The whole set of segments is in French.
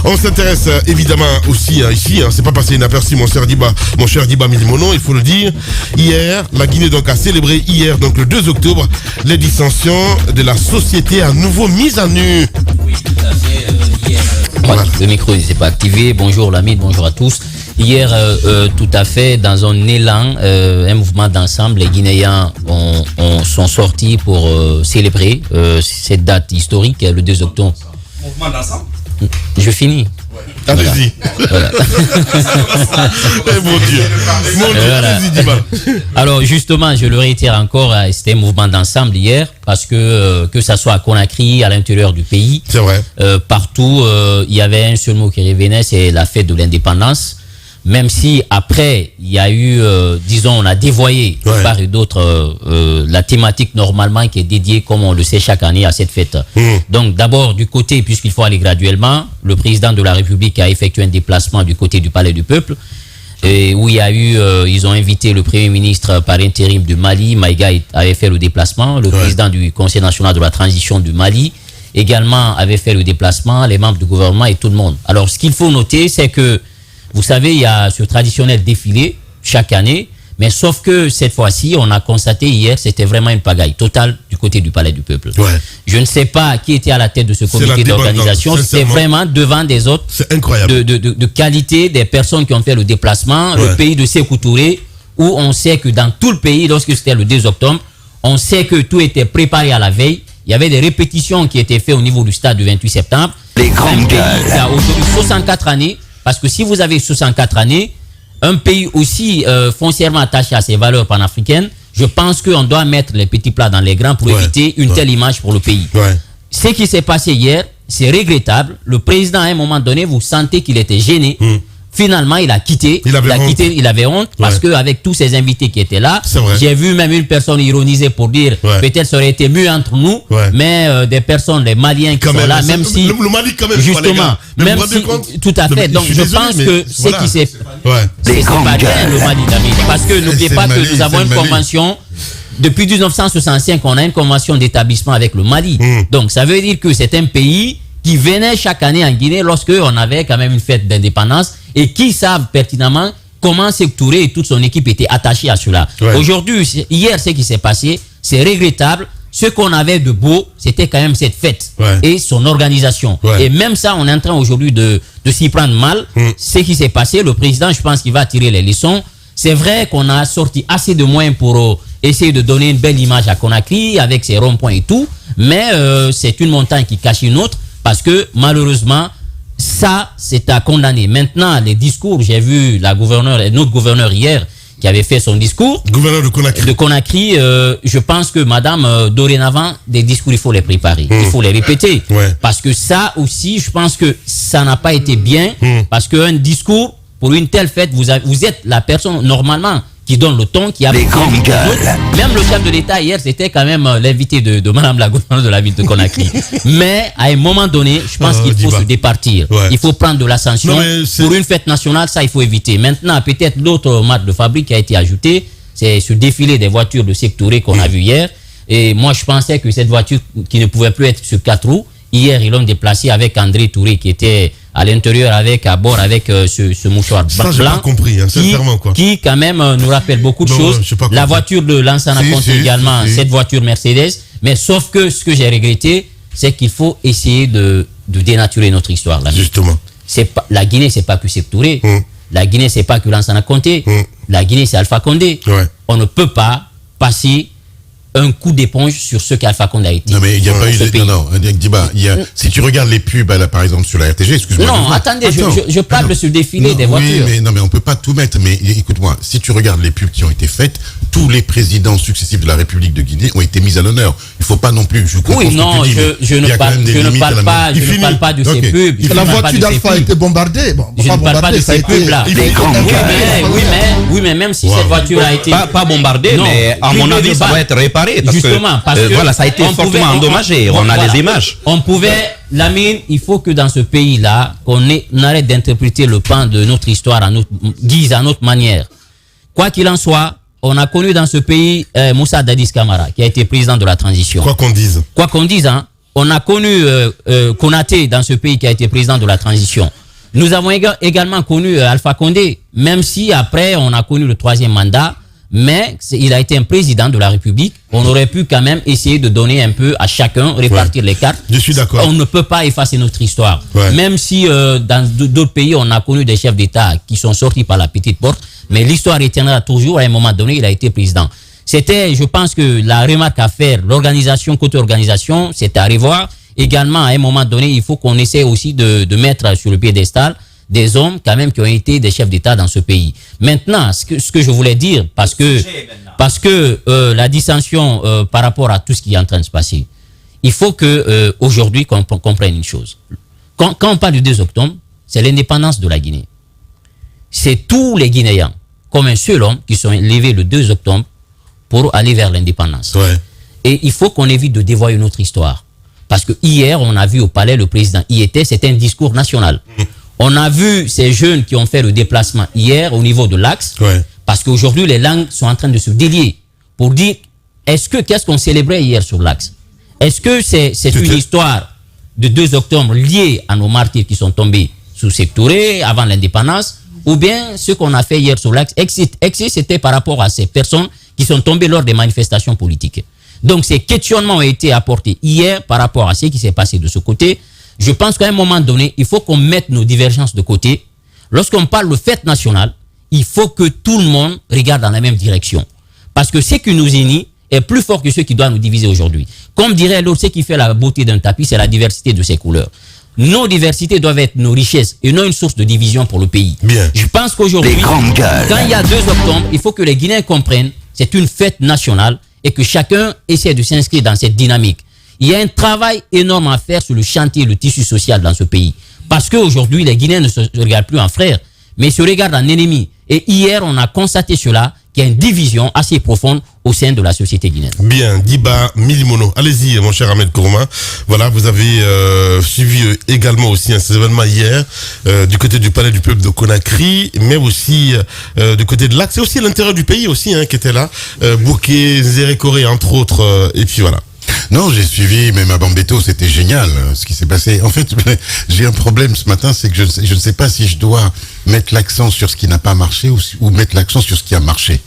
On s'intéresse évidemment aussi ici, c'est pas passé inaperçu mon cher Diba Milimono, il faut le dire. Hier, la Guinée donc a célébré hier, donc le 2 octobre, les dissensions de la société à nouveau mise à nu. Oui, tout à fait. Hier, voilà. Le micro n'était pas activé. Bonjour l'ami, bonjour à tous. Hier, tout à fait, dans un élan, un mouvement d'ensemble, les Guinéens sont sortis pour célébrer cette date historique, le 2 octobre. Mouvement d'ensemble. Je finis. Ouais. Allez-y. Voilà. Mon Dieu. Voilà. Allez-y, Diba. Alors justement, je le réitère encore, c'était un mouvement d'ensemble hier, parce que ça soit à Conakry, à l'intérieur du pays, c'est vrai. Partout, il y avait un seul mot qui revenait, c'est la fête de l'indépendance. Même si après, il y a eu, disons, on a dévoyé de part et d'autre la thématique normalement qui est dédiée, comme on le sait chaque année, à cette fête. Donc d'abord, du côté, puisqu'il faut aller graduellement, le président de la République a effectué un déplacement du côté du Palais du Peuple, et où il y a eu, ils ont invité le Premier ministre par intérim du Mali, Maïga avait fait le déplacement, le président du Conseil national de la transition du Mali également avait fait le déplacement, les membres du gouvernement et tout le monde. Alors ce qu'il faut noter, c'est que vous savez, il y a ce traditionnel défilé chaque année, mais sauf que cette fois-ci, on a constaté hier, c'était vraiment une pagaille totale du côté du Palais du Peuple. Ouais. Je ne sais pas qui était à la tête de ce comité d'organisation, c'est vraiment devant des autres. C'est incroyable. De qualité des personnes qui ont fait le déplacement, le pays de Sékou Touré, où on sait que dans tout le pays, lorsque c'était le 2 octobre, on sait que tout était préparé à la veille. Il y avait des répétitions qui étaient faites au niveau du stade du 28 septembre. Les grandes gueules. Ça a aujourd'hui 64 années. Parce que si vous avez 64 années, un pays aussi foncièrement attaché à ses valeurs panafricaines, je pense qu'on doit mettre les petits plats dans les grands pour éviter une telle image pour le pays. Ce qui s'est passé hier, c'est regrettable. Le président, à un moment donné, vous sentez qu'il était gêné. Finalement, il a quitté. Il avait honte parce qu'avec tous ces invités qui étaient là, j'ai vu même une personne ironiser pour dire peut-être ça aurait été mieux entre nous, mais des personnes, les Maliens qui sont là, même si. Le Mali, quand même, justement, même si. Tout à fait. Donc, je pense que ce qui s'est. C'est pas bien le Mali, David. Parce que n'oubliez pas que nous avons une convention. Depuis 1965, on a une convention d'établissement avec le Mali. Donc, ça veut dire que c'est un pays qui venait chaque année en Guinée lorsqu'on avait quand même une fête d'indépendance et qui savent pertinemment comment Sékou Touré et toute son équipe étaient attachés à cela. Aujourd'hui, hier, ce qui s'est passé, c'est regrettable. Ce qu'on avait de beau, c'était quand même cette fête et son organisation. Et même ça, on est en train aujourd'hui de s'y prendre mal. Ce qui s'est passé, le président, je pense qu'il va tirer les leçons. C'est vrai qu'on a sorti assez de moyens pour essayer de donner une belle image à Conakry avec ses ronds-points et tout, mais c'est une montagne qui cache une autre. Parce que malheureusement, ça, c'est à condamner. Maintenant, les discours, j'ai vu notre gouverneur hier qui avait fait son discours. Gouverneur de Conakry. De Conakry, je pense que madame, dorénavant, des discours, il faut les préparer. Il faut les répéter. Parce que ça aussi, je pense que ça n'a pas été bien. Parce qu'un discours, pour une telle fête, vous êtes la personne, normalement, qui donne le ton, qui a... Les grandes gueules. Même le chef de l'État, hier, c'était quand même l'invité de madame la gouverneure de la ville de Conakry. Mais, à un moment donné, je pense qu'il faut se départir. Il faut prendre de l'ascension. Pour une fête nationale, ça, il faut éviter. Maintenant, peut-être l'autre marque de fabrique qui a été ajoutée, c'est ce défilé des voitures de Sékou Touré qu'on a vu hier. Et moi, je pensais que cette voiture qui ne pouvait plus être sur 4 roues, hier, ils l'ont déplacé avec André Touré qui était à l'intérieur à bord avec ce mouchoir blanc. Ça, j'ai pas compris, hein, sincèrement, quoi. Qui quand même nous rappelle beaucoup de choses. La voiture de Lansana Conté également, cette voiture Mercedes. Mais sauf que ce que j'ai regretté, c'est qu'il faut essayer de dénaturer notre histoire. Là. Justement. La Guinée, c'est pas que Sékou Touré. La Guinée, c'est pas que Lansana Conté. La Guinée, c'est Alpha Condé. On ne peut pas passer un coup d'éponge sur ce qu'Alpha Condé a été. Non, mais il n'y a pas eu de... Non, Diba, si tu regardes les pubs, là, par exemple, sur la RTG, excuse-moi. Non, attendez, je parle de ce défilé des voitures. Oui, mais on ne peut pas tout mettre. Mais écoute-moi, si tu regardes les pubs qui ont été faites, tous les présidents successifs de la République de Guinée ont été mis à l'honneur. Il ne faut pas non plus... Je ne parle pas de ces pubs. La voiture d'Alpha a été bombardée. Bon, je ne parle pas de ces pubs-là. Oui, mais même si cette voiture a été... Pas bombardée, mais à mon avis, ça va être réparé. Parce que voilà, ça a été fortement endommagé. On a les images. On pouvait, Lamine, il faut que dans ce pays-là, on arrête d'interpréter le pan de notre histoire à notre guise, à notre manière. Quoi qu'il en soit, on a connu dans ce pays Moussa Dadis Camara, qui a été président de la transition. Quoi qu'on dise. Quoi qu'on dise, hein, on a connu Konaté dans ce pays qui a été président de la transition. Nous avons également connu Alpha Condé, même si après on a connu le 3e mandat, mais il a été un président de la République. On aurait pu quand même essayer de donner un peu à chacun, répartir les cartes. Je suis d'accord. On ne peut pas effacer notre histoire. Même si dans d'autres pays, on a connu des chefs d'État qui sont sortis par la petite porte, mais l'histoire retiendra toujours, à un moment donné, il a été président. C'était, je pense que la remarque à faire, l'organisation, côté organisation, c'était à revoir. Également, à un moment donné, il faut qu'on essaie aussi de mettre sur le piédestal des hommes quand même qui ont été des chefs d'État dans ce pays. Maintenant, ce que je voulais dire, parce que la dissension par rapport à tout ce qui est en train de se passer, il faut que aujourd'hui qu'on comprenne une chose. Quand on parle du 2 octobre, c'est l'indépendance de la Guinée. C'est tous les Guinéens, comme un seul homme, qui sont levés le 2 octobre pour aller vers l'indépendance. Et il faut qu'on évite de dévoiler notre histoire. Parce que hier, on a vu au palais, le président y était, c'était un discours national. On a vu ces jeunes qui ont fait le déplacement hier au niveau de l'Axe, parce qu'aujourd'hui, les langues sont en train de se délier pour dire, qu'est-ce qu'on célébrait hier sur l'Axe? Est-ce que c'est une histoire de 2 octobre liée à nos martyrs qui sont tombés sous Sékou Touré avant l'indépendance, ou bien ce qu'on a fait hier sur l'Axe, c'était par rapport à ces personnes qui sont tombées lors des manifestations politiques. Donc ces questionnements ont été apportés hier par rapport à ce qui s'est passé de ce côté. Je pense qu'à un moment donné, il faut qu'on mette nos divergences de côté. Lorsqu'on parle de fête nationale, il faut que tout le monde regarde dans la même direction. Parce que ce qui nous unit est plus fort que ce qui doit nous diviser aujourd'hui. Comme dirait l'autre, ce qui fait la beauté d'un tapis, c'est la diversité de ses couleurs. Nos diversités doivent être nos richesses et non une source de division pour le pays. Bien. Je pense qu'aujourd'hui, quand il y a 2 octobre, il faut que les Guinéens comprennent c'est une fête nationale et que chacun essaie de s'inscrire dans cette dynamique. Il y a un travail énorme à faire sur le chantier, le tissu social dans ce pays. Parce qu'aujourd'hui, les Guinéens ne se regardent plus en frères, mais se regardent en ennemis. Et hier, on a constaté cela, qu'il y a une division assez profonde au sein de la société guinéenne. Bien, Diba Milimono. Allez-y, mon cher Ahmed Kourouma. Voilà, vous avez suivi également aussi ces événements hier, du côté du Palais du Peuple de Conakry, mais aussi du côté de l'Axe, et aussi à l'intérieur du pays aussi, qui était là. Bouquet, Zérékoré, entre autres, et puis voilà. Non, j'ai suivi, même à Bambeto, c'était génial ce qui s'est passé. En fait, j'ai un problème ce matin, c'est que je ne sais pas si je dois mettre l'accent sur ce qui n'a pas marché ou mettre l'accent sur ce qui a marché.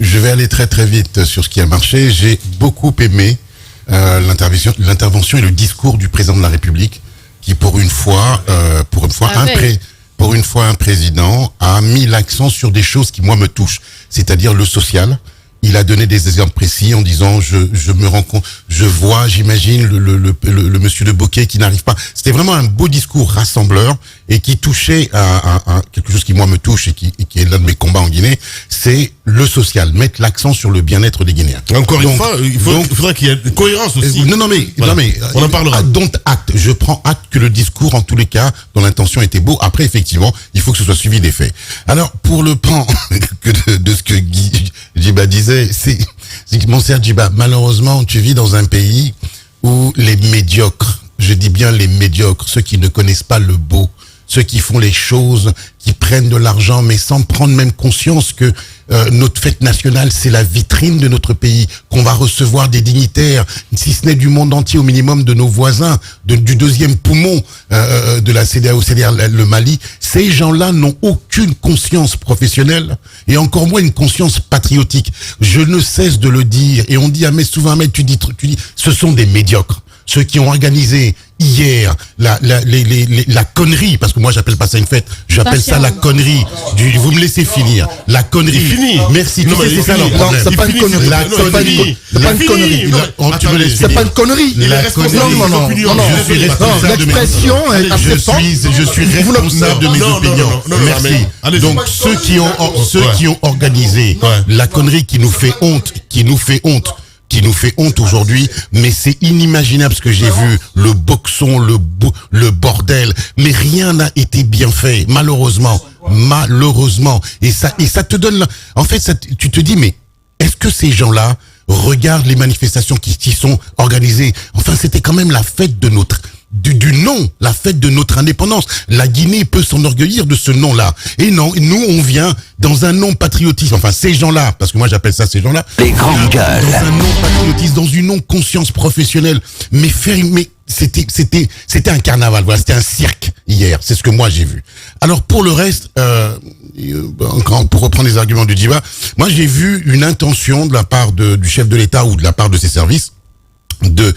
Je vais aller très très vite sur ce qui a marché. J'ai beaucoup aimé l'intervention et le discours du président de la République, qui pour une fois, un président a mis l'accent sur des choses qui moi me touchent, c'est-à-dire le social. Il a donné des exemples précis en disant je me rends compte, je vois, j'imagine le monsieur de Bokeh qui n'arrive pas. C'était vraiment un beau discours rassembleur et qui touchait à quelque chose qui moi me touche et qui est l'un de mes combats en Guinée, c'est le social, mettre l'accent sur le bien-être des Guinéens. Encore une fois, il faudrait qu'il y ait une cohérence aussi. Non mais on en parlera. Don't act. Je prends acte que le discours, en tous les cas, dont l'intention était beau. Après, effectivement, il faut que ce soit suivi des faits. Alors, pour le pan de ce que Djiba disait, c'est que mon cher Djiba, malheureusement, tu vis dans un pays où les médiocres, je dis bien les médiocres, ceux qui ne connaissent pas le beau, ceux qui font les choses, qui prennent de l'argent, mais sans prendre même conscience que notre fête nationale, c'est la vitrine de notre pays, qu'on va recevoir des dignitaires, si ce n'est du monde entier, au minimum de nos voisins, du deuxième poumon de la CEDEAO, c'est-à-dire le Mali. Ces gens-là n'ont aucune conscience professionnelle et encore moins une conscience patriotique. Je ne cesse de le dire et on dit souvent, tu dis, ce sont des médiocres. Ceux qui ont organisé hier la connerie, parce que moi j'appelle pas ça une fête, j'appelle ça la connerie vous me laissez finir, la connerie. Fini. Merci. Non, c'est ça, non, c'est pas une connerie. C'est pas une connerie. C'est pas une connerie. Non. Je suis responsable de mes l'expression est assez forte. Je suis responsable de mes opinions. Merci. Donc ceux qui ont organisé la connerie qui nous fait honte aujourd'hui, mais c'est inimaginable ce que j'ai vu, le boxon, le bordel, mais rien n'a été bien fait, malheureusement, et ça te donne, en fait, tu te dis, mais est-ce que ces gens-là regardent les manifestations qui sont organisées? Enfin, c'était quand même la fête de du nom, la fête de notre indépendance. La Guinée peut s'enorgueillir de ce nom-là. Et non, nous, on vient dans un nom patriotisme. Enfin, ces gens-là, parce que moi j'appelle ça ces gens-là. Les grandes gueules. Dans un nom patriotisme, dans une conscience professionnelle. Mais c'était un carnaval, voilà, c'était un cirque hier. C'est ce que moi j'ai vu. Alors pour le reste, pour reprendre les arguments du Djiba, moi j'ai vu une intention de la part du chef de l'État ou de la part de ses services de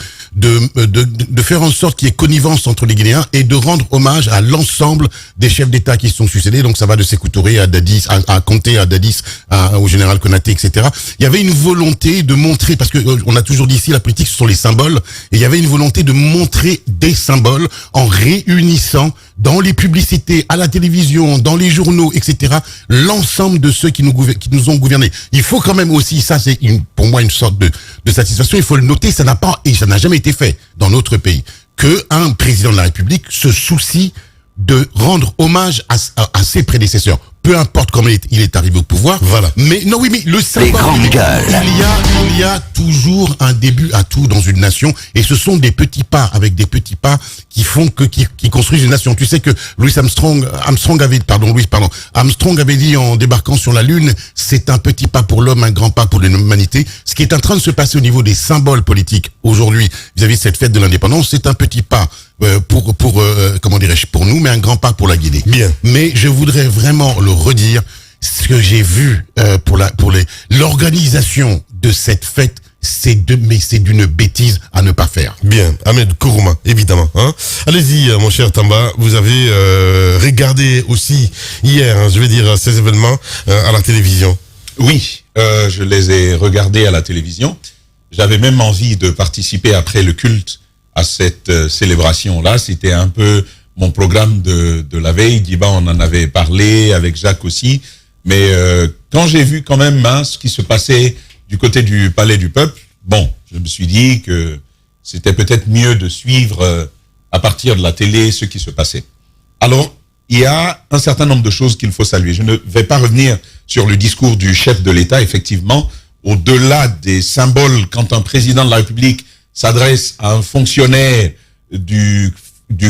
faire en sorte qu'il y ait connivence entre les Guinéens et de rendre hommage à l'ensemble des chefs d'État qui se sont succédés. Donc ça va de Sékou Touré à Dadis, à Conté, à Dadis, au général Konaté, etc. Il y avait une volonté de montrer, parce que on a toujours dit ici, la politique, ce sont les symboles, et il y avait une volonté de montrer des symboles en réunissant dans les publicités, à la télévision, dans les journaux, etc., l'ensemble de ceux qui nous ont gouvernés. Il faut quand même aussi, ça c'est pour moi une sorte de satisfaction, il faut le noter, ça n'a jamais été fait dans notre pays, qu'un président de la République se soucie de rendre hommage à ses prédécesseurs. Peu importe comment il est arrivé au pouvoir. Voilà. Mais non, oui, mais le symbole, il y a toujours un début à tout dans une nation, et ce sont des petits pas, avec des petits pas qui font qui construisent une nation. Tu sais que Armstrong avait dit en débarquant sur la Lune, c'est un petit pas pour l'homme, un grand pas pour l'humanité. Ce qui est en train de se passer au niveau des symboles politiques aujourd'hui vis-à-vis de cette fête de l'indépendance, c'est un petit pas comment dirais-je, pour nous, mais un grand pas pour la Guinée. Bien. Mais je voudrais vraiment le redire, ce que j'ai vu pour l'organisation de cette fête, c'est d'une bêtise à ne pas faire. Bien, Ahmed Kourouma, évidemment. Hein. Allez-y, mon cher Tamba, vous avez regardé aussi hier, ces événements à la télévision. Oui, je les ai regardés à la télévision. J'avais même envie de participer après le culte à cette célébration-là. C'était un peu mon programme de la veille. Djiba, on en avait parlé, avec Jacques aussi. Mais quand j'ai vu quand même ce qui se passait du côté du Palais du Peuple, bon, je me suis dit que c'était peut-être mieux de suivre à partir de la télé ce qui se passait. Alors, il y a un certain nombre de choses qu'il faut saluer. Je ne vais pas revenir sur le discours du chef de l'État. Effectivement, au-delà des symboles, quand un président de la République s'adresse à un fonctionnaire du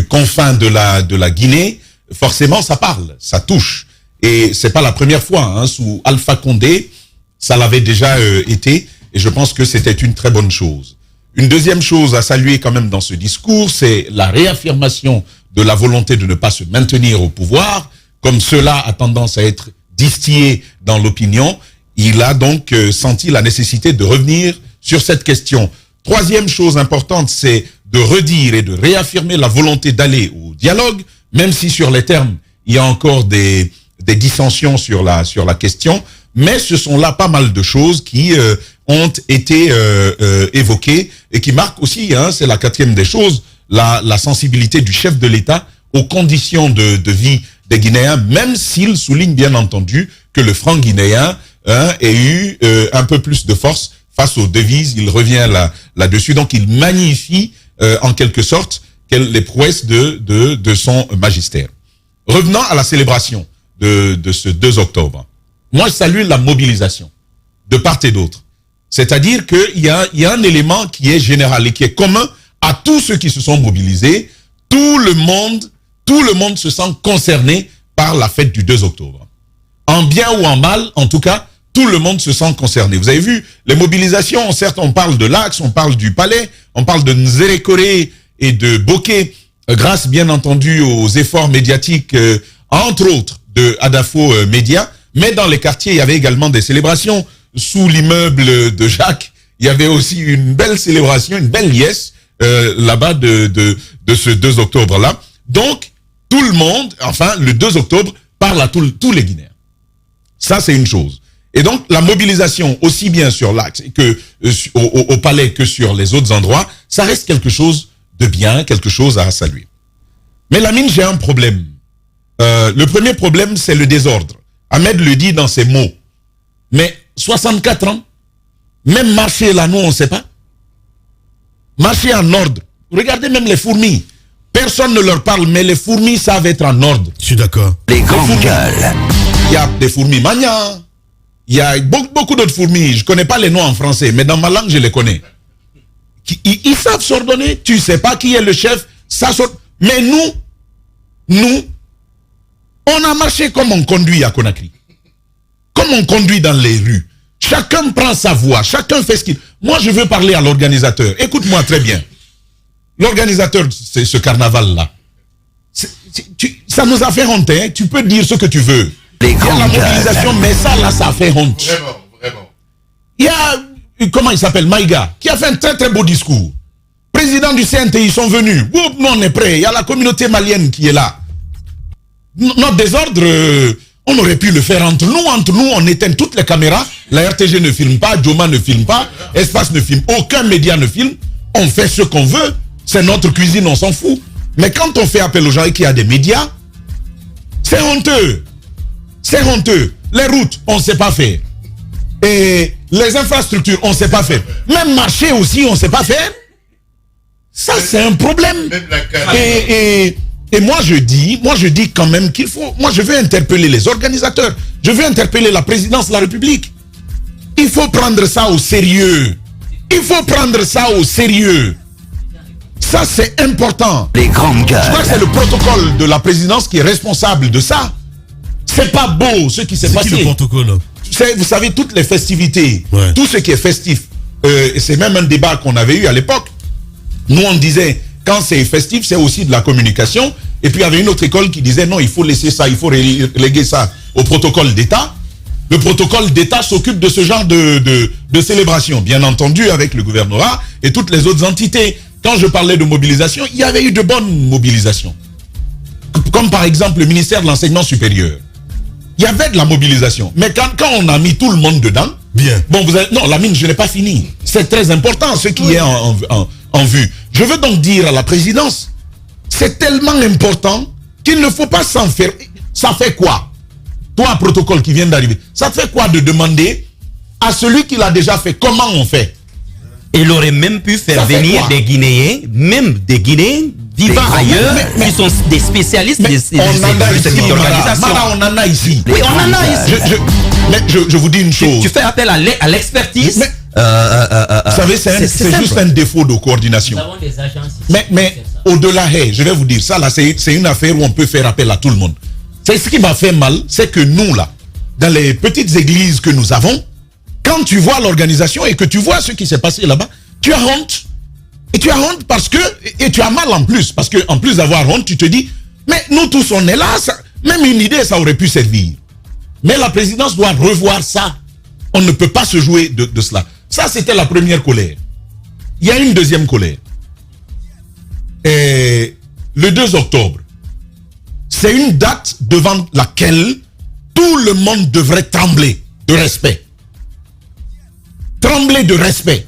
confin de la Guinée, forcément ça parle, ça touche. Et c'est pas la première fois, sous Alpha Condé, ça l'avait déjà été, et je pense que c'était une très bonne chose. Une deuxième chose à saluer quand même dans ce discours, c'est la réaffirmation de la volonté de ne pas se maintenir au pouvoir, comme cela a tendance à être distillé dans l'opinion. Il a donc senti la nécessité de revenir sur cette question. Troisième chose importante, c'est de redire et de réaffirmer la volonté d'aller au dialogue, même si sur les termes, il y a encore des dissensions sur la question, mais ce sont là pas mal de choses qui ont été évoquées et qui marquent aussi, c'est la quatrième des choses, la sensibilité du chef de l'État aux conditions de vie des Guinéens, même s'il souligne bien entendu que le franc guinéen ait eu un peu plus de force face aux devises. Il revient là-dessus, donc il magnifie en quelque sorte les prouesses de son magistère. Revenons à la célébration de ce 2 octobre. Moi, je salue la mobilisation de part et d'autre. C'est-à-dire qu'il y a un élément qui est général et qui est commun à tous ceux qui se sont mobilisés. Tout le monde se sent concerné par la fête du 2 octobre. En bien ou en mal, en tout cas, tout le monde se sent concerné. Vous avez vu, les mobilisations, certes, on parle de l'Axe, on parle du Palais, on parle de Nzérékoré et de Bokeh, grâce bien entendu aux efforts médiatiques, entre autres, de Adafo Média. Mais dans les quartiers, il y avait également des célébrations. Sous l'immeuble de Jacques, il y avait aussi une belle célébration, une belle liesse, là-bas de ce 2 octobre-là. Donc, tout le monde, enfin, le 2 octobre, parle à tous les Guinéens. Ça, c'est une chose. Et donc, la mobilisation, aussi bien sur l'Axe que au Palais que sur les autres endroits, ça reste quelque chose de bien, quelque chose à saluer. Mais Lamine, j'ai un problème. Le premier problème, c'est le désordre. Ahmed le dit dans ses mots. Mais 64 ans, même marcher là, nous, on ne sait pas. Marcher en ordre. Regardez même les fourmis. Personne ne leur parle, mais les fourmis savent être en ordre. Je suis d'accord. Les grandes gueules. Il y a des fourmis mania. Il y a beaucoup d'autres fourmis. Je ne connais pas les noms en français, mais dans ma langue, je les connais. Ils savent s'ordonner. Tu ne sais pas qui est le chef. ça saute. Mais nous, on a marché comme on conduit à Conakry. Comme on conduit dans les rues. Chacun prend sa voix, chacun fait ce qu'il... Moi, je veux parler à l'organisateur. Écoute-moi très bien. L'organisateur de ce carnaval-là, ça nous a fait honte, hein? Tu peux dire ce que tu veux. Il y a la mobilisation, mais ça a fait honte. Vraiment. Il y a, comment il s'appelle, Maïga, qui a fait un très très beau discours. Président du CNTI, ils sont venus. Nous, on est prêts. Il y a la communauté malienne qui est là. Notre désordre, on aurait pu le faire entre nous, on éteint toutes les caméras. La RTG ne filme pas, Joma ne filme pas, Espace ne filme, aucun média ne filme. On fait ce qu'on veut. C'est notre cuisine, on s'en fout. Mais quand on fait appel aux gens et qu'il y a des médias, c'est honteux. C'est honteux. Les routes, on ne sait pas faire. Et les infrastructures, on ne sait pas faire. Même marché aussi, on ne sait pas faire. Ça, c'est un problème. Et moi, je dis quand même qu'il faut... Moi, je veux interpeller les organisateurs. Je veux interpeller la présidence de la République. Il faut prendre ça au sérieux. Il faut prendre ça au sérieux. Ça, c'est important. Les grandes gueules. Je crois que c'est le protocole de la présidence qui est responsable de ça. C'est pas beau ce qui s'est passé. C'est qui le protocole? Vous savez, toutes les festivités, ouais. Tout ce qui est festif, c'est même un débat qu'on avait eu à l'époque. Nous, on disait, quand c'est festif, c'est aussi de la communication. Et puis, il y avait une autre école qui disait, non, il faut laisser ça, il faut reléguer ça au protocole d'État. Le protocole d'État s'occupe de ce genre de célébration, bien entendu, avec le gouvernorat et toutes les autres entités. Quand je parlais de mobilisation, il y avait eu de bonnes mobilisations. Comme par exemple le ministère de l'Enseignement supérieur. Il y avait de la mobilisation. Mais quand on a mis tout le monde dedans... Bien. Bon, non, la mine, je n'ai pas fini. C'est très important, ce qui est en vue. Je veux donc dire à la présidence, c'est tellement important qu'il ne faut pas s'en faire... Ça fait quoi? Toi, protocole qui vient d'arriver, ça fait quoi de demander à celui qui l'a déjà fait, comment on fait? Il aurait même pu faire venir des Guinéens, même des Guinéens vivant ailleurs, qui sont des spécialistes de cette organisation. On en a ici. Oui, on en a ici. Mais je vous dis une chose. Tu fais appel à l'expertise. Vous savez, c'est juste un défaut de coordination. Nous avons des agences ici. Mais au-delà, je vais vous dire, ça là, c'est une affaire où on peut faire appel à tout le monde. C'est ce qui m'a fait mal, c'est que nous là, dans les petites églises que nous avons, quand tu vois l'organisation et que tu vois ce qui s'est passé là-bas, tu as honte. Et tu as honte parce que, et tu as mal en plus, parce que en plus d'avoir honte, tu te dis, mais nous tous on est là, même une idée ça aurait pu servir. Mais la présidence doit revoir ça. On ne peut pas se jouer de cela. Ça c'était la première colère. Il y a une deuxième colère. Et le 2 octobre, c'est une date devant laquelle tout le monde devrait trembler de respect. Trembler de respect.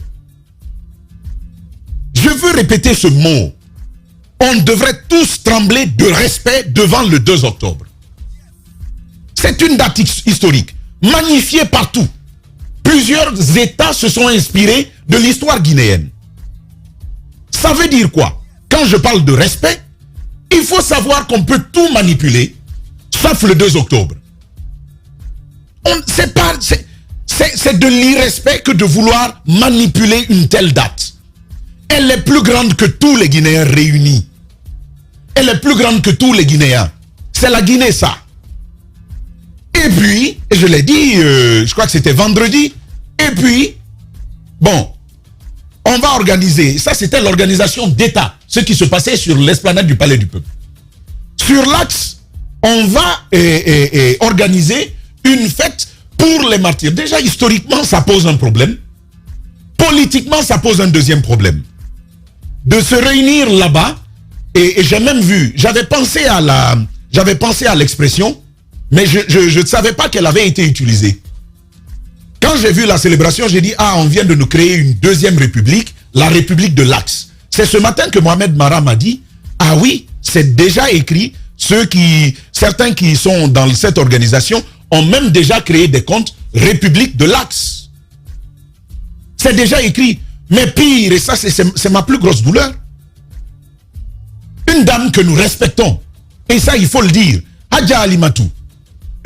Je veux répéter ce mot. On devrait tous trembler de respect devant le 2 octobre. C'est une date historique, magnifiée partout. Plusieurs États se sont inspirés de l'histoire guinéenne. Ça veut dire quoi? Quand je parle de respect, il faut savoir qu'on peut tout manipuler, sauf le 2 octobre. C'est de l'irrespect que de vouloir manipuler une telle date. Elle est plus grande que tous les Guinéens réunis. Elle est plus grande que tous les Guinéens. C'est la Guinée, ça. Et puis, et je l'ai dit, je crois que c'était vendredi. Et puis, bon, on va organiser. Ça, c'était l'organisation d'État. Ce qui se passait sur l'esplanade du Palais du Peuple. Sur l'axe, on va organiser une fête pour les martyrs. Déjà, historiquement, ça pose un problème. Politiquement, ça pose un deuxième problème. De se réunir là-bas, et j'ai même vu, j'avais pensé à l'expression, mais je ne savais pas qu'elle avait été utilisée. Quand j'ai vu la célébration, j'ai dit, on vient de nous créer une deuxième république, la République de l'Axe. C'est ce matin que Mohamed Mara m'a dit, oui, c'est déjà écrit, certains qui sont dans cette organisation ont même déjà créé des comptes République de l'Axe. C'est déjà écrit. Mais pire, et ça c'est ma plus grosse douleur, une dame que nous respectons, et ça il faut le dire, Hadja Alimatou,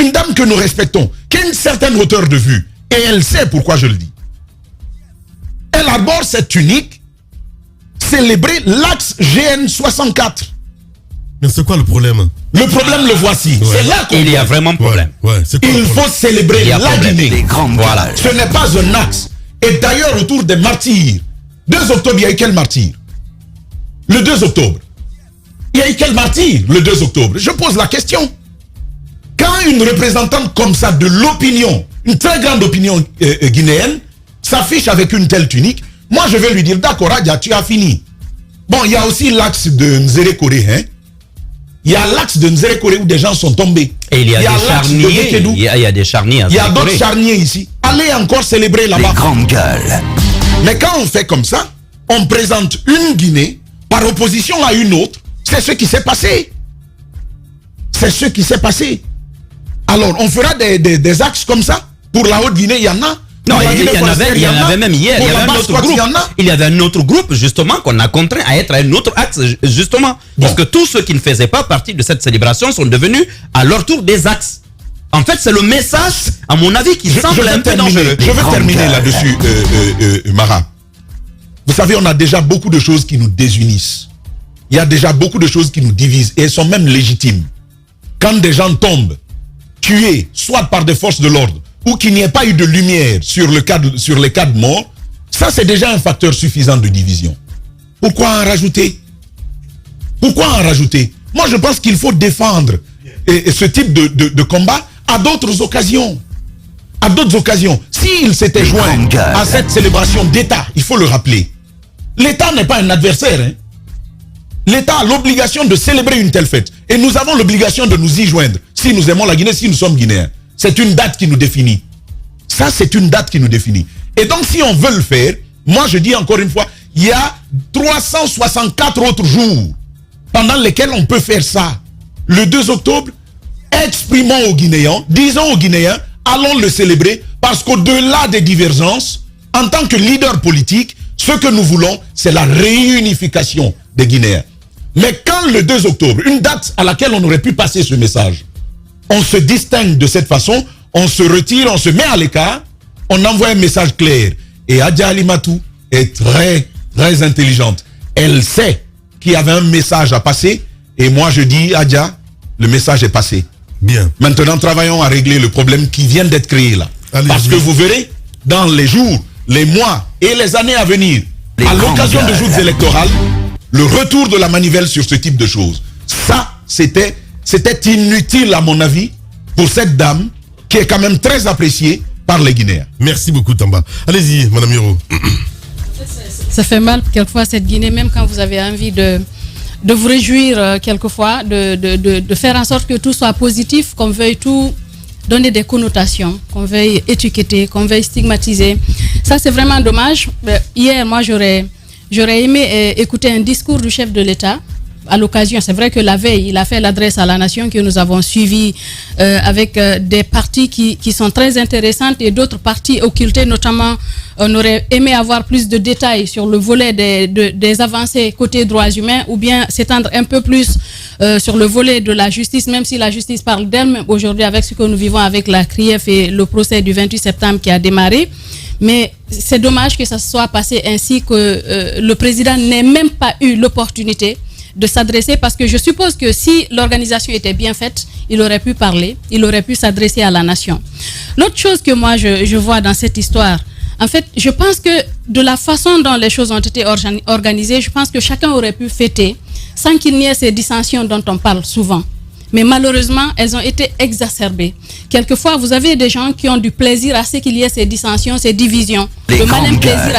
une dame que nous respectons, qui a une certaine hauteur de vue, et elle sait pourquoi je le dis. Elle arbore cette tunique, célébrer l'axe GN64. Mais c'est quoi le problème? Le problème, le voici. Ouais. C'est là qu'il y a vraiment problème. Il faut célébrer la Guinée. Voilà. Ce n'est pas un axe. Et d'ailleurs, autour des martyrs, 2 octobre, il y a eu quel martyr? Le 2 octobre. Il y a eu quel martyr le 2 octobre? Je pose la question. Quand une représentante comme ça de l'opinion, une très grande opinion guinéenne, s'affiche avec une telle tunique, moi je vais lui dire, d'accord, Adja, tu as fini. Bon, il y a aussi l'axe de Nzere Koré, hein. Il y a l'axe de Nzere Koré où des gens sont tombés. Et il y a des charniers. Il y a des charniers. Il y a d'autres charniers ici. Allez encore célébrer là-bas. Les grandes gueules. Mais quand on fait comme ça, on présente une Guinée par opposition à une autre. C'est ce qui s'est passé. C'est ce qui s'est passé. Alors, on fera des axes comme ça. Pour la Haute-Guinée, il y en a. Non, il y en avait même hier. Il y avait un autre groupe. Il y avait un autre groupe, justement, qu'on a contraint à être un autre axe, justement. Parce que tous ceux qui ne faisaient pas partie de cette célébration sont devenus, à leur tour, des axes. En fait, c'est le message, à mon avis, qui semble un peu dangereux. Je vais terminer là-dessus, Mara. Vous savez, on a déjà beaucoup de choses qui nous désunissent. Il y a déjà beaucoup de choses qui nous divisent. Et elles sont même légitimes. Quand des gens tombent, tués, soit par des forces de l'ordre, ou qu'il n'y ait pas eu de lumière sur les cas de mort, ça c'est déjà un facteur suffisant de division. Pourquoi en rajouter? Pourquoi en rajouter? Moi je pense qu'il faut défendre ce type de combat à d'autres occasions. À d'autres occasions. S'il s'était joint à cette célébration d'État, il faut le rappeler, l'État n'est pas un adversaire. Hein. L'État a l'obligation de célébrer une telle fête. Et nous avons l'obligation de nous y joindre. Si nous aimons la Guinée, si nous sommes Guinéens. C'est une date qui nous définit. Ça, c'est une date qui nous définit. Et donc, si on veut le faire, moi, je dis encore une fois, il y a 364 autres jours pendant lesquels on peut faire ça. Le 2 octobre, exprimons aux Guinéens, disons aux Guinéens, allons le célébrer parce qu'au-delà des divergences, en tant que leader politique, ce que nous voulons, c'est la réunification des Guinéens. Mais quand le 2 octobre, une date à laquelle on aurait pu passer ce message, on se distingue de cette façon, on se retire, on se met à l'écart, on envoie un message clair. Et Adja Alimatou est très, très intelligente. Elle sait qu'il y avait un message à passer. Et moi, je dis, Adja, le message est passé. Bien. Maintenant, travaillons à régler le problème qui vient d'être créé là. Parce que vous verrez, dans les jours, les mois et les années à venir, à l'occasion de joutes électorales, le retour de la manivelle sur ce type de choses. Ça, c'était inutile à mon avis pour cette dame qui est quand même très appréciée par les Guinéens. Merci beaucoup Tamba. Allez-y, Madame Hiro. Ça fait mal quelquefois cette Guinée, même quand vous avez envie de vous réjouir quelquefois, de faire en sorte que tout soit positif, qu'on veuille tout donner des connotations, qu'on veuille étiqueter, qu'on veuille stigmatiser. Ça c'est vraiment dommage. Hier, moi j'aurais aimé écouter un discours du chef de l'État à l'occasion. C'est vrai que la veille, il a fait l'adresse à la nation que nous avons suivie avec des parties qui sont très intéressantes et d'autres parties occultées. Notamment, on aurait aimé avoir plus de détails sur le volet des avancées côté droits humains ou bien s'étendre un peu plus sur le volet de la justice, même si la justice parle d'elle aujourd'hui avec ce que nous vivons avec la CRIEF et le procès du 28 septembre qui a démarré. Mais c'est dommage que ça se soit passé ainsi, que le président n'ait même pas eu l'opportunité de s'adresser, parce que je suppose que si l'organisation était bien faite, il aurait pu parler, il aurait pu s'adresser à la nation. L'autre chose que moi je vois dans cette histoire, en fait, je pense que de la façon dont les choses ont été organisées, je pense que chacun aurait pu fêter sans qu'il n'y ait ces dissensions dont on parle souvent. Mais malheureusement, elles ont été exacerbées. Quelquefois, vous avez des gens qui ont du plaisir à ce qu'il y ait ces dissensions, ces divisions. Le malin plaisir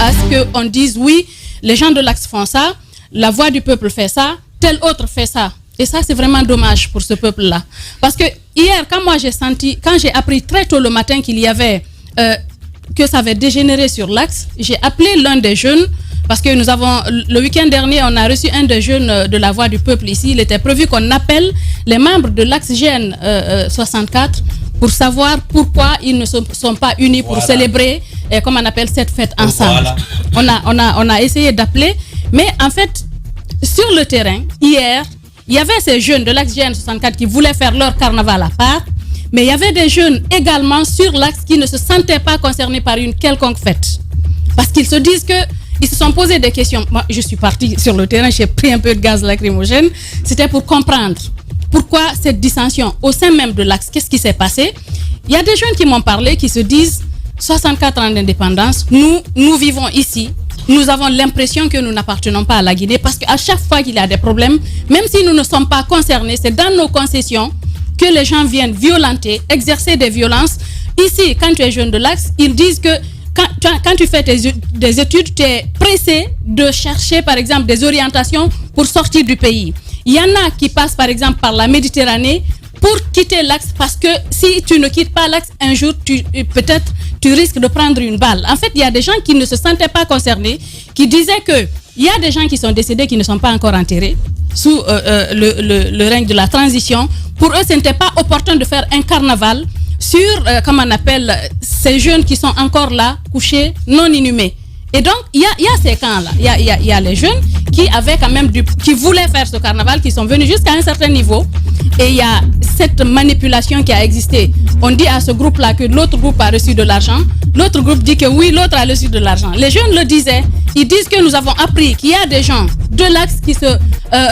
à ce qu'on dise, oui, les gens de l'Axe font ça, la voix du peuple fait ça, tel autre fait ça. Et ça, c'est vraiment dommage pour ce peuple-là. Parce que hier, quand j'ai appris très tôt le matin qu'il y avait, que ça avait dégénéré sur l'Axe, j'ai appelé l'un des jeunes, parce que le week-end dernier, on a reçu un des jeunes de la voix du peuple ici. Il était prévu qu'on appelle les membres de l'Axe GN 64 pour savoir pourquoi ils ne sont pas unis pour célébrer, comme on appelle cette fête ensemble. On a essayé d'appeler. Mais en fait, sur le terrain, hier, il y avait ces jeunes de l'Axe GN 64 qui voulaient faire leur carnaval à part, mais il y avait des jeunes également sur l'Axe qui ne se sentaient pas concernés par une quelconque fête. Parce qu'ils se disent que Ils se sont posé des questions. Moi, je suis partie sur le terrain, j'ai pris un peu de gaz lacrymogène. C'était pour comprendre pourquoi cette dissension au sein même de l'Axe. Qu'est-ce qui s'est passé? Il y a des jeunes qui m'ont parlé, qui se disent 64 ans d'indépendance, nous vivons ici. Nous avons l'impression que nous n'appartenons pas à la Guinée parce qu'à chaque fois qu'il y a des problèmes, même si nous ne sommes pas concernés, c'est dans nos concessions que les gens viennent violenter, exercer des violences. Ici, quand tu es jeune de l'Axe, ils disent que quand tu fais des études, tu es pressé de chercher, par exemple, des orientations pour sortir du pays. Il y en a qui passent, par exemple, par la Méditerranée pour quitter l'Axe parce que si tu ne quittes pas l'Axe, un jour, peut-être, tu risques de prendre une balle. En fait, il y a des gens qui ne se sentaient pas concernés, qui disaient que il y a des gens qui sont décédés qui ne sont pas encore enterrés sous le règne de la transition. Pour eux, ce n'était pas opportun de faire un carnaval sur, comment on appelle, ces jeunes qui sont encore là, couchés, non inhumés. Et donc, il y a ces camps-là. Il y a les jeunes qui avaient quand même qui voulaient faire ce carnaval, qui sont venus jusqu'à un certain niveau. Et il y a cette manipulation qui a existé. On dit à ce groupe-là que l'autre groupe a reçu de l'argent. L'autre groupe dit que oui, l'autre a reçu de l'argent. Les jeunes le disaient. Ils disent que nous avons appris qu'il y a des gens de l'Axe qui se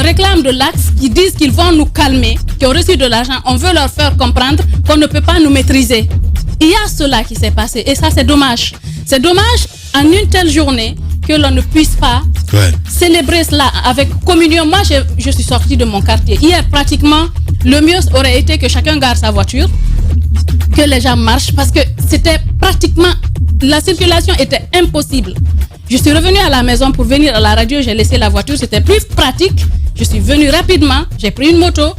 réclament de l'Axe, qui disent qu'ils vont nous calmer, qui ont reçu de l'argent. On veut leur faire comprendre qu'on ne peut pas nous maîtriser. Il y a cela qui s'est passé. Et ça, c'est dommage. C'est dommage en une telle journée que l'on ne puisse pas célébrer cela avec communion. Moi, je suis sortie de mon quartier. Hier, pratiquement, le mieux aurait été que chacun garde sa voiture, que les gens marchent, parce que c'était pratiquement... La circulation était impossible. Je suis revenue à la maison pour venir à la radio, j'ai laissé la voiture, c'était plus pratique. Je suis venue rapidement, j'ai pris une moto.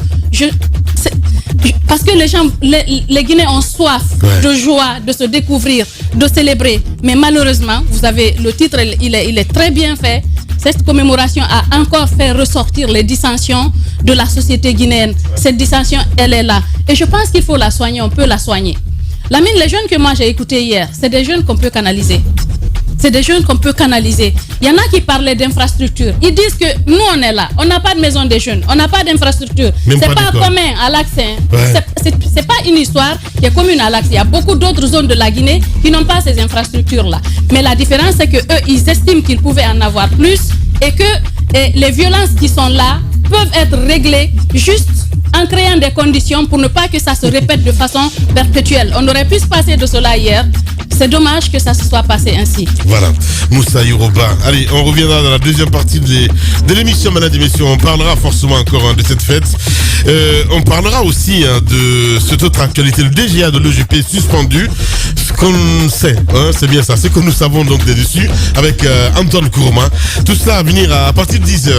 Parce que les gens, les Guinéens ont soif de joie, de se découvrir, de célébrer. Mais malheureusement, vous avez le titre, il est très bien fait. Cette commémoration a encore fait ressortir les dissensions de la société guinéenne. Cette dissension, elle est là. Et je pense qu'il faut la soigner, on peut la soigner. Lamine, les jeunes que moi j'ai écoutés hier, c'est des jeunes qu'on peut canaliser. C'est des jeunes qu'on peut canaliser. Il y en a qui parlaient d'infrastructure. Ils disent que nous, on est là. On n'a pas de maison des jeunes. On n'a pas d'infrastructure. C'est pas commun à l'Axe. C'est pas une histoire qui est commune à l'Axe. Il y a beaucoup d'autres zones de la Guinée qui n'ont pas ces infrastructures-là. Mais la différence, c'est que eux, ils estiment qu'ils pouvaient en avoir plus et que les violences qui sont là peuvent être réglées juste en créant des conditions pour ne pas que ça se répète de façon perpétuelle. On aurait pu se passer de cela hier. C'est dommage que ça se soit passé ainsi. Voilà, Moussa Yoruba. Allez, on reviendra dans la deuxième partie de l'émission, mesdames et messieurs. On parlera forcément encore de cette fête. On parlera aussi de cette autre actualité, le DGA de l'EGP suspendu. Ce qu'on sait, c'est bien ça, c'est que nous savons donc dessus avec Antoine Kourouma. Tout ça à venir à partir de 10h.